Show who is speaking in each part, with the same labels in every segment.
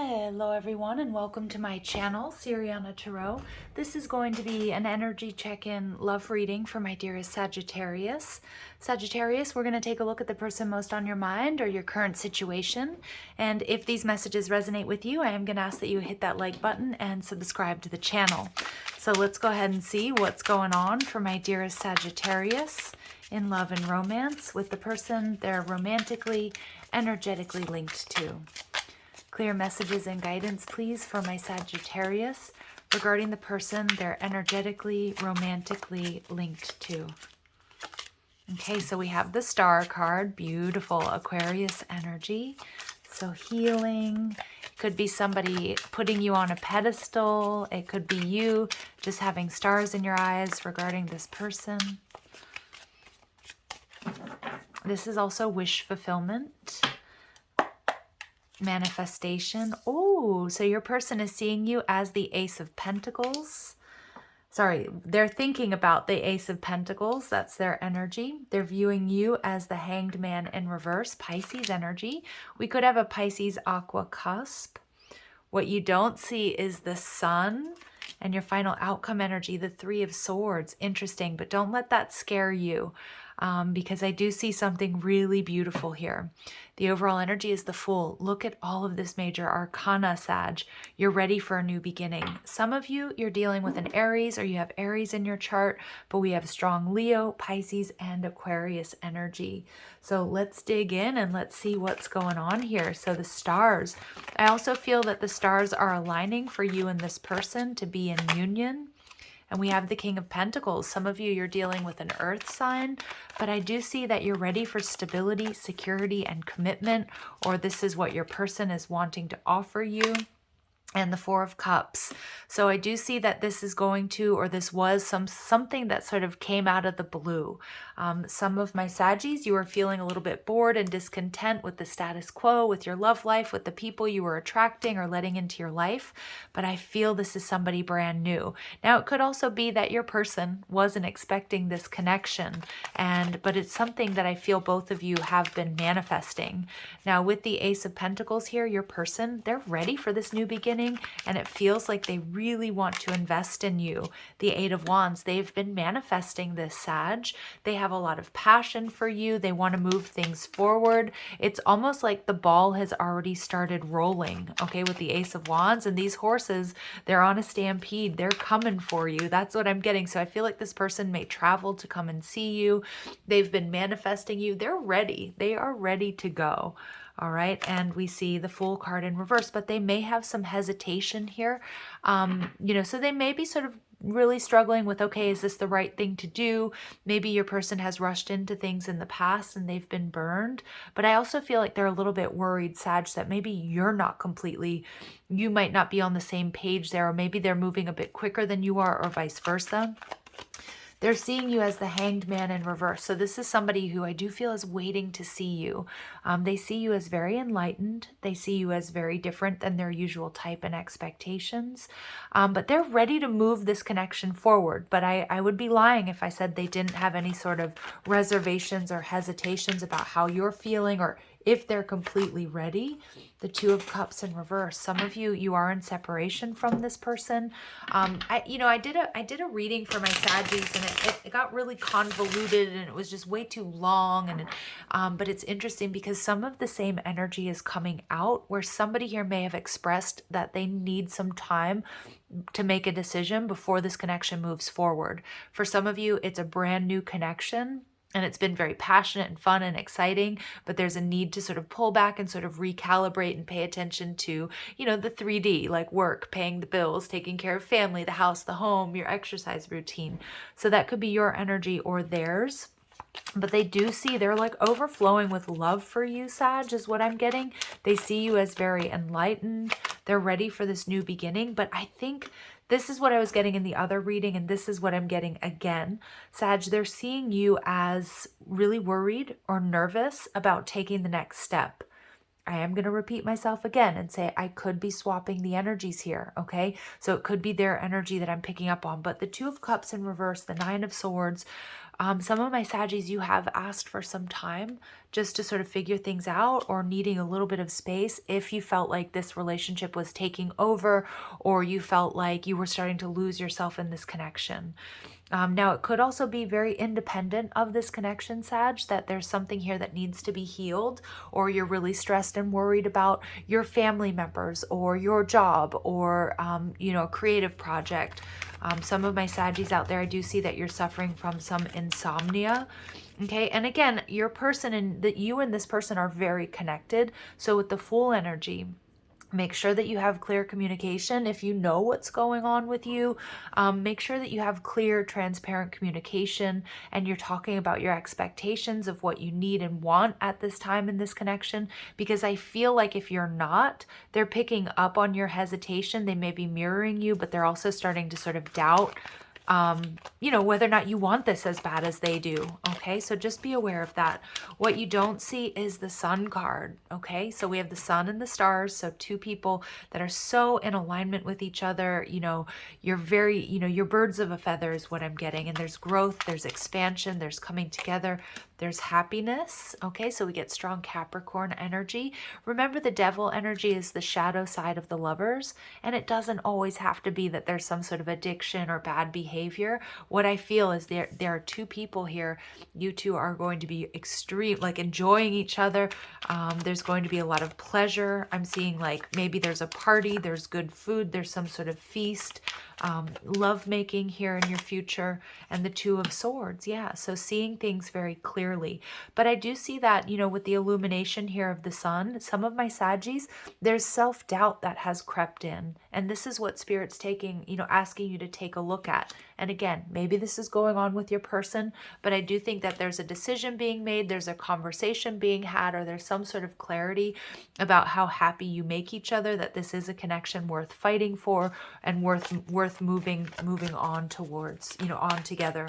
Speaker 1: Hello everyone and welcome to my channel, Siriana Tarot. This is going to be an energy check-in love reading for my dearest Sagittarius. Sagittarius, we're going to take a look at the person most on your mind or your current situation. And if these messages resonate with you, I am going to ask that you hit that like button and subscribe to the channel. So let's go ahead and see what's going on for my dearest Sagittarius in love and romance with the person they're romantically, energetically linked to. Clear messages and guidance, please, for my Sagittarius regarding the person they're energetically, romantically linked to. Okay, so we have the Star card, beautiful Aquarius energy. So healing, could be somebody putting you on a pedestal. It could be you just having stars in your eyes regarding this person. This is also wish fulfillment. Manifestation. Oh, so your person is seeing you as the Ace of Pentacles. Sorry, they're thinking about the Ace of Pentacles. That's their energy. They're viewing you as the Hanged Man in reverse, Pisces energy. We could have a Pisces aqua cusp. What you don't see is the Sun and your final outcome energy, the Three of Swords. Interesting, but don't let that scare you. Because I do see something really beautiful here. The overall energy is the Fool. Look at all of this major arcana, Sag. You're ready for a new beginning. Some of you, you're dealing with an Aries or you have Aries in your chart, but we have strong Leo, Pisces, and Aquarius energy. So let's dig in and let's see what's going on here. So the stars. I also feel that the stars are aligning for you and this person to be in union. And we have the King of Pentacles. Some of you, you're dealing with an earth sign, but I do see that you're ready for stability, security, and commitment, or this is what your person is wanting to offer you. And the Four of Cups. So I do see that this is going to, or this was something that sort of came out of the blue. Some of my Saggies, you were feeling a little bit bored and discontent with the status quo, with your love life, with the people you were attracting or letting into your life. But I feel this is somebody brand new. Now, it could also be that your person wasn't expecting this connection, but it's something that I feel both of you have been manifesting. Now, with the Ace of Pentacles here, your person, they're ready for this new beginning. And it feels like they really want to invest in you. The Eight of Wands, they've been manifesting this, Sag. They have a lot of passion for you. They want to move things forward. It's almost like the ball has already started rolling, okay, with the Ace of Wands. And these horses, they're on a stampede. They're coming for you. That's what I'm getting. So I feel like this person may travel to come and see you. They've been manifesting you. They're ready. They are ready to go. All right, and we see the Fool card in reverse, but they may have some hesitation here. So they may be sort of really struggling with, okay, is this the right thing to do? Maybe your person has rushed into things in the past and they've been burned. But I also feel like they're a little bit worried, Sag, that maybe you might not be on the same page there, or maybe they're moving a bit quicker than you are, or vice versa. They're seeing you as the Hanged Man in reverse. So this is somebody who I do feel is waiting to see you. They see you as very enlightened. They see you as very different than their usual type and expectations. But they're ready to move this connection forward. But I would be lying if I said they didn't have any sort of reservations or hesitations about how you're feeling, or if they're completely ready. The Two of Cups in reverse. Some of you, you are in separation from this person. I did a reading for my Saggies, and it got really convoluted, and it was just way too long. But it's interesting because some of the same energy is coming out, where somebody here may have expressed that they need some time to make a decision before this connection moves forward. For some of you, it's a brand new connection. And it's been very passionate and fun and exciting, but there's a need to sort of pull back and sort of recalibrate and pay attention to, the 3D, like work, paying the bills, taking care of family, the house, the home, your exercise routine. So that could be your energy or theirs. But they do see, they're like overflowing with love for you, Sag, is what I'm getting. They see you as very enlightened. They're ready for this new beginning. But I think this is what I was getting in the other reading, and this is what I'm getting again. Sag, they're seeing you as really worried or nervous about taking the next step. I am going to repeat myself again and say I could be swapping the energies here, okay? So it could be their energy that I'm picking up on. But the Two of Cups in reverse, the Nine of Swords, some of my Saggies, you have asked for some time just to sort of figure things out or needing a little bit of space if you felt like this relationship was taking over or you felt like you were starting to lose yourself in this connection. Now, it could also be very independent of this connection, Sag, that there's something here that needs to be healed, or you're really stressed and worried about your family members or your job or, a creative project. Some of my Saggies out there, I do see that you're suffering from some insomnia. Okay, and again, your person and that you and this person are very connected. So with the Fool energy, make sure that you have clear communication. If you know what's going on with you, make sure that you have clear, transparent communication and you're talking about your expectations of what you need and want at this time in this connection. Because I feel like if you're not, they're picking up on your hesitation. They may be mirroring you, but they're also starting to sort of doubt whether or not you want this as bad as they do. Okay, so just be aware of that. What you don't see is the Sun card. Okay, so we have the Sun and the stars. So two people that are so in alignment with each other. You're very, you're birds of a feather is what I'm getting. And there's growth, there's expansion, there's coming together. There's happiness. Okay, so we get strong Capricorn energy. Remember, the Devil energy is the shadow side of the lovers, and it doesn't always have to be that there's some sort of addiction or bad behavior. What I feel is there are two people here. You two are going to be extreme, like enjoying each other. There's going to be a lot of pleasure. I'm seeing like maybe there's a party, there's good food, there's some sort of feast. Love making here in your future, and the Two of Swords. Yeah, so seeing things very clearly. But I do see that, with the illumination here of the Sun, some of my Saggies, there's self-doubt that has crept in. And this is what Spirit's taking, asking you to take a look at. And again, maybe this is going on with your person, but I do think that there's a decision being made, there's a conversation being had, or there's some sort of clarity about how happy you make each other, that this is a connection worth fighting for and worth moving on towards, on together.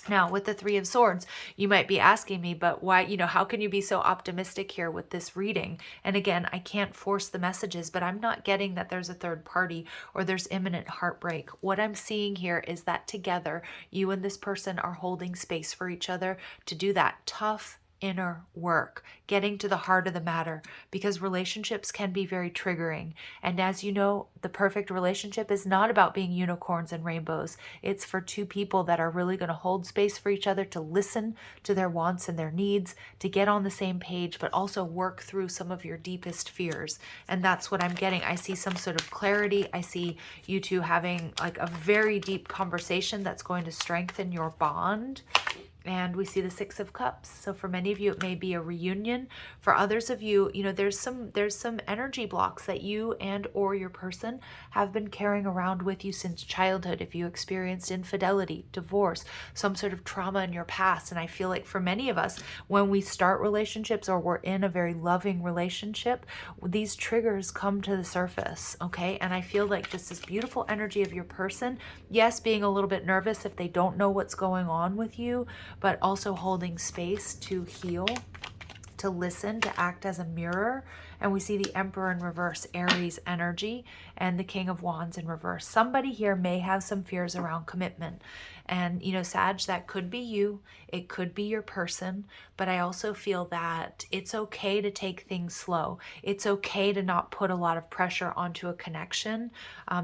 Speaker 1: Now, with the Three of Swords, you might be asking me, but why, how can you be so optimistic here with this reading? And again, I can't force the messages, but I'm not getting that there's a third party or there's imminent heartbreak. What I'm seeing here is that together, you and this person are holding space for each other to do that tough inner work, getting to the heart of the matter, because relationships can be very triggering. And as you know, the perfect relationship is not about being unicorns and rainbows. It's for two people that are really going to hold space for each other, to listen to their wants and their needs, to get on the same page, but also work through some of your deepest fears. And that's what I'm getting. I see some sort of clarity. I see you two having like a very deep conversation that's going to strengthen your bond. And we see the Six of Cups. So for many of you, it may be a reunion. For others of you, there's some energy blocks that you and or your person have been carrying around with you since childhood. If you experienced infidelity, divorce, some sort of trauma in your past. And I feel like for many of us, when we start relationships or we're in a very loving relationship, these triggers come to the surface, okay? And I feel like just this beautiful energy of your person, yes, being a little bit nervous if they don't know what's going on with you, but also holding space to heal, to listen, to act as a mirror. And we see the Emperor in reverse, Aries energy, and the King of Wands in reverse. Somebody here may have some fears around commitment. And, Sag, that could be you. It could be your person. But I also feel that it's okay to take things slow. It's okay to not put a lot of pressure onto a connection.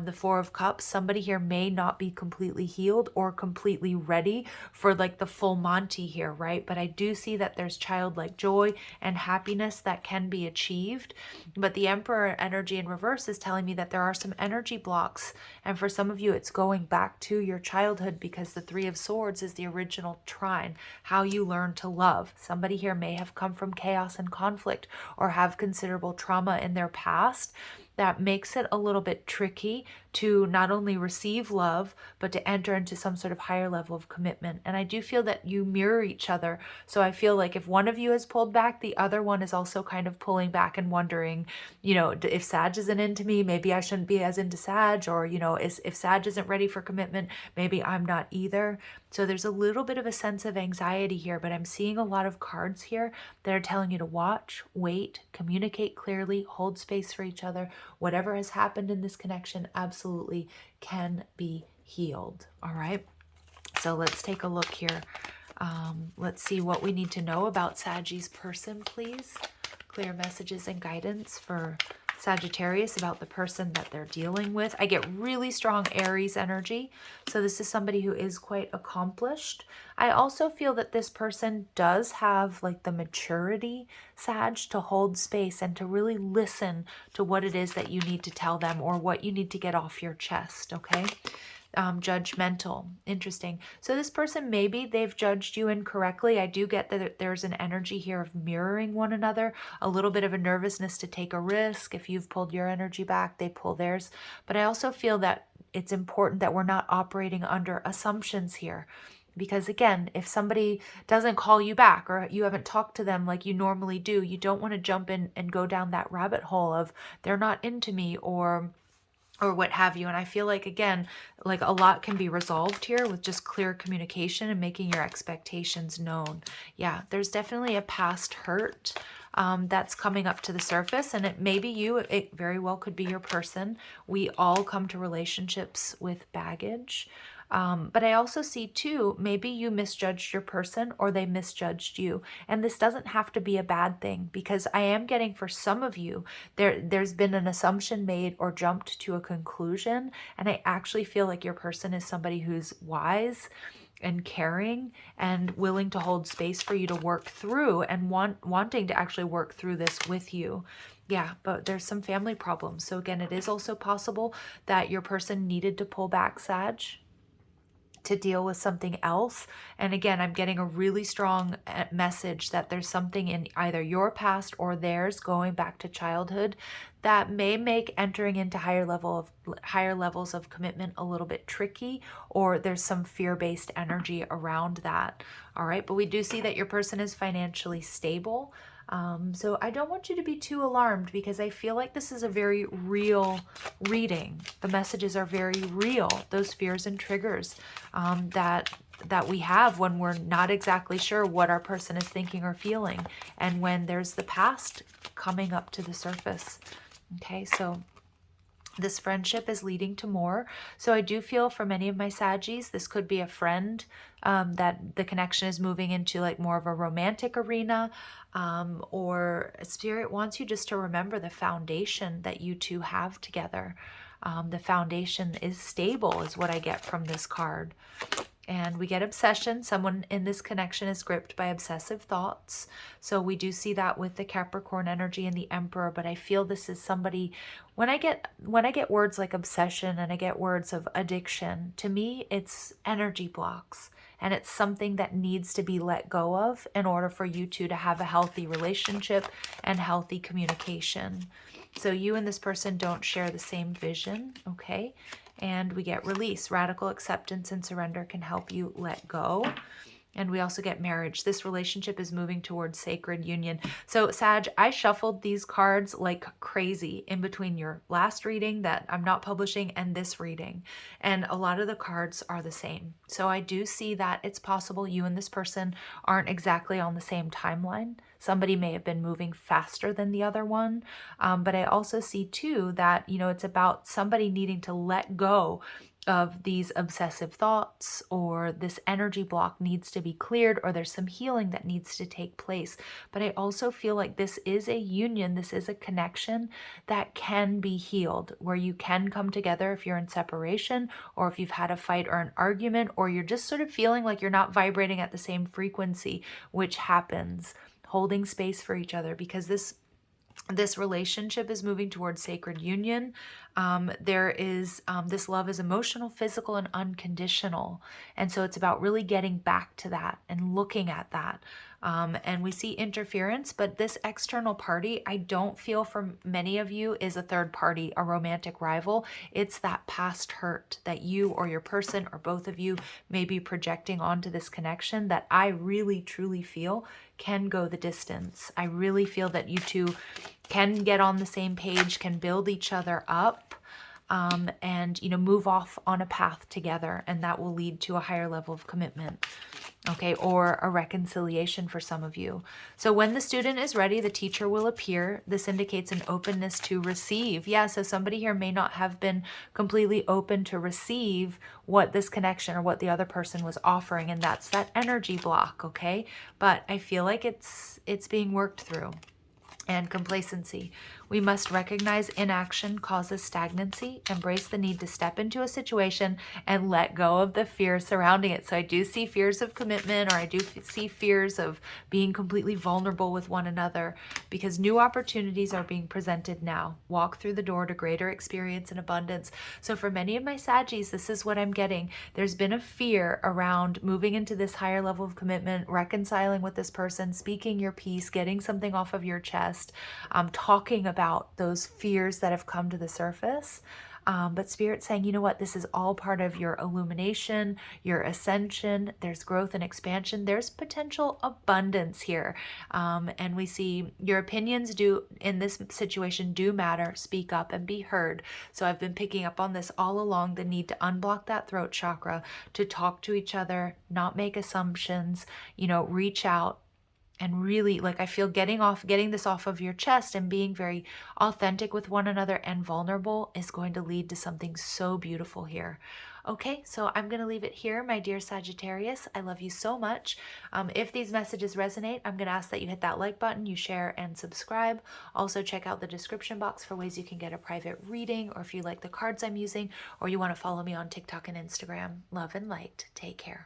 Speaker 1: The Four of Cups, somebody here may not be completely healed or completely ready for like the full Monty here, right? But I do see that there's childlike joy and happiness that can be achieved. But the Emperor energy in reverse is telling me that there are some energy blocks. And for some of you, it's going back to your childhood, because the Three of Swords is the original trine, how you learn to love. Somebody here may have come from chaos and conflict or have considerable trauma in their past. that makes it a little bit tricky to not only receive love, but to enter into some sort of higher level of commitment. And I do feel that you mirror each other. So I feel like if one of you has pulled back, the other one is also kind of pulling back and wondering, if Sag isn't into me, maybe I shouldn't be as into Sag, or, if Sag isn't ready for commitment, maybe I'm not either. So there's a little bit of a sense of anxiety here, but I'm seeing a lot of cards here that are telling you to watch, wait, communicate clearly, hold space for each other. Whatever has happened in this connection absolutely can be healed. All right. So let's take a look here. Let's see what we need to know about Saggy's person, please. Clear messages and guidance for Sagittarius about the person that they're dealing with. I get really strong Aries energy. So this is somebody who is quite accomplished. I also feel that this person does have like the maturity, Sag, to hold space and to really listen to what it is that you need to tell them or what you need to get off your chest, okay? Judgmental. Interesting. So this person, maybe they've judged you incorrectly. I do get that there's an energy here of mirroring one another, a little bit of a nervousness to take a risk. If you've pulled your energy back, they pull theirs. But I also feel that it's important that we're not operating under assumptions here. Because again, if somebody doesn't call you back or you haven't talked to them like you normally do, you don't want to jump in and go down that rabbit hole of they're not into me or what have you. And I feel like, again, like a lot can be resolved here with just clear communication and making your expectations known. Yeah, there's definitely a past hurt that's coming up to the surface, and it may be you, it very well could be your person. We all come to relationships with baggage. But I also see too, maybe you misjudged your person or they misjudged you. And this doesn't have to be a bad thing, because I am getting for some of you, there's been an assumption made or jumped to a conclusion. And I actually feel like your person is somebody who's wise and caring and willing to hold space for you to work through and wanting to actually work through this with you. Yeah, but there's some family problems. So again, it is also possible that your person needed to pull back, Sag, to deal with something else. And again, I'm getting a really strong message that there's something in either your past or theirs going back to childhood that may make entering into higher levels of commitment a little bit tricky, or there's some fear-based energy around that. All right, but we do see that your person is financially stable. So I don't want you to be too alarmed, because I feel like this is a very real reading. The messages are very real, those fears and triggers that we have when we're not exactly sure what our person is thinking or feeling, and when there's the past coming up to the surface. Okay, so this friendship is leading to more. So I do feel for many of my Saggies, this could be a friend that the connection is moving into like more of a romantic arena, or Spirit wants you just to remember the foundation that you two have together. The foundation is stable is what I get from this card. And we get obsession. Someone in this connection is gripped by obsessive thoughts. So we do see that with the Capricorn energy and the Emperor. But I feel this is somebody, when I get words like obsession and I get words of addiction, to me it's energy blocks. And it's something that needs to be let go of in order for you two to have a healthy relationship and healthy communication. So you and this person don't share the same vision, okay? And we get release. Radical acceptance and surrender can help you let go. And we also get marriage. This relationship is moving towards sacred union. So Sag, I shuffled these cards like crazy in between your last reading that I'm not publishing and this reading. And a lot of the cards are the same. So I do see that it's possible you and this person aren't exactly on the same timeline. Somebody may have been moving faster than the other one. But I also see too that, it's about somebody needing to let go of these obsessive thoughts, or this energy block needs to be cleared, or there's some healing that needs to take place. But I also feel like this is a union, this is a connection that can be healed, where you can come together if you're in separation, or if you've had a fight or an argument, or you're just sort of feeling like you're not vibrating at the same frequency, which happens. Holding space for each other, because this relationship is moving towards sacred union. There is this love is emotional, physical, and unconditional. And so it's about really getting back to that and looking at that. And we see interference, but this external party, I don't feel for many of you is a third party, a romantic rival. It's that past hurt that you or your person or both of you may be projecting onto this connection that I really truly feel can go the distance. I really feel that you two can get on the same page, can build each other up, and move off on a path together, and that will lead to a higher level of commitment. Okay, or a reconciliation for some of you. So when the student is ready, the teacher will appear. This indicates an openness to receive. Yeah, so somebody here may not have been completely open to receive what this connection or what the other person was offering, and that's that energy block, okay? But I feel like it's being worked through. And complacency. We must recognize inaction causes stagnancy, embrace the need to step into a situation, and let go of the fear surrounding it. So I do see fears of commitment, or I do see fears of being completely vulnerable with one another, because new opportunities are being presented now. Walk through the door to greater experience and abundance. So for many of my Saggies, this is what I'm getting. There's been a fear around moving into this higher level of commitment, reconciling with this person, speaking your piece, getting something off of your chest, talking about those fears that have come to the surface. But Spirit's saying, you know what, this is all part of your illumination, your ascension. There's growth and expansion. There's potential abundance here. And we see your opinions in this situation do matter. Speak up and be heard. So I've been picking up on this all along, the need to unblock that throat chakra, to talk to each other, not make assumptions, reach out. And really, I feel getting this off of your chest and being very authentic with one another and vulnerable is going to lead to something so beautiful here. Okay, so I'm going to leave it here, my dear Sagittarius. I love you so much. If these messages resonate, I'm going to ask that you hit that like button, you share and subscribe. Also, check out the description box for ways you can get a private reading, or if you like the cards I'm using, or you want to follow me on TikTok and Instagram. Love and light. Take care.